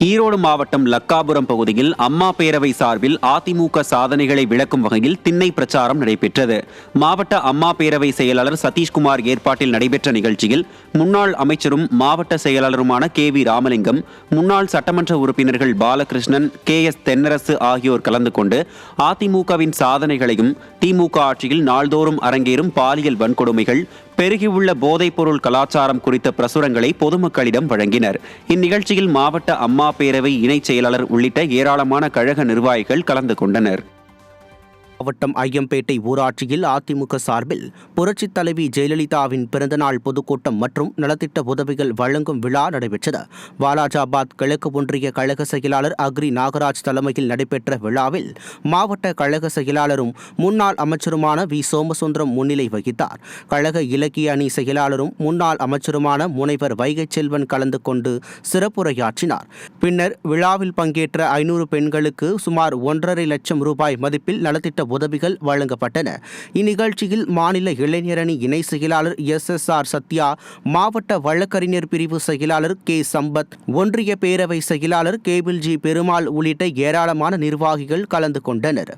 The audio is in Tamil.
ஈரோடு மாவட்டம் லக்காபுரம் பகுதியில் அம்மா பேரவை சார்பில் அதிமுக சாதனைகளை விளக்கும் வகையில் திண்ணை பிரச்சாரம் நடைபெற்றது. மாவட்ட அம்மா பேரவை செயலாளர் சதீஷ்குமார் ஏற்பாட்டில் நடைபெற்ற நிகழ்ச்சியில் முன்னாள் அமைச்சரும் மாவட்ட செயலாளருமான KV ராமலிங்கம், முன்னாள் சட்டமன்ற உறுப்பினர்கள் பாலகிருஷ்ணன், KS தென்னரசு ஆகியோர் கலந்து கொண்டு அதிமுகவின் சாதனைகளையும் திமுக ஆட்சியில் நாள்தோறும் அரங்கேறும் பாலியல் வன்கொடுமைகள், பெருகியுள்ள போதைப்பொருள் கலாச்சாரம் குறித்த பிரசுரங்களை பொதுமக்களிடம் வழங்கினர். இந்நிகழ்ச்சியில் மாவட்ட அம்மா பேரவை இணைச் செயலாளர் உள்ளிட்ட ஏராளமான கழக நிர்வாகிகள் கலந்து கொண்டனர். மாவட்டம் ஐயம்பேட்டை ஊராட்சியில் அதிமுக சார்பில் புரட்சித் தலைவி ஜெயலலிதாவின் பிறந்தநாள் பொதுக்கூட்டம் மற்றும் நலத்திட்ட உதவிகள் வழங்கும் விழா நடைபெற்றது. வாலாஜாபாத் கிழக்கு ஒன்றிய கழக செயலாளர் அக்ரி நாகராஜ் தலைமையில் நடைபெற்ற விழாவில் மாவட்ட கழக செயலாளரும் முன்னாள் அமைச்சருமான V சோமசுந்தரம் முன்னிலை வகித்தார். கழக இலக்கிய அணி செயலாளரும் முன்னாள் அமைச்சருமான முனைவர் வைகை செல்வன் கலந்து கொண்டு சிறப்புரையாற்றினார். பின்னர் விழாவில் பங்கேற்ற 500 பெண்களுக்கு சுமார் 1.5 லட்சம் ரூபாய் மதிப்பில் நலத்திட்ட உதவிகள் வழங்கப்பட்டன. இந்நிகழ்ச்சியில் மாநில இளைஞரணி இணை செயலாளர் SSR சத்யா, மாவட்ட வழக்கறிஞர் பிரிவு செயலாளர் K சம்பத், ஒன்றிய பேரவை செயலாளர் கேபிள் G பெருமாள் உள்ளிட்ட ஏராளமான நிர்வாகிகள் கலந்து கொண்டனர்.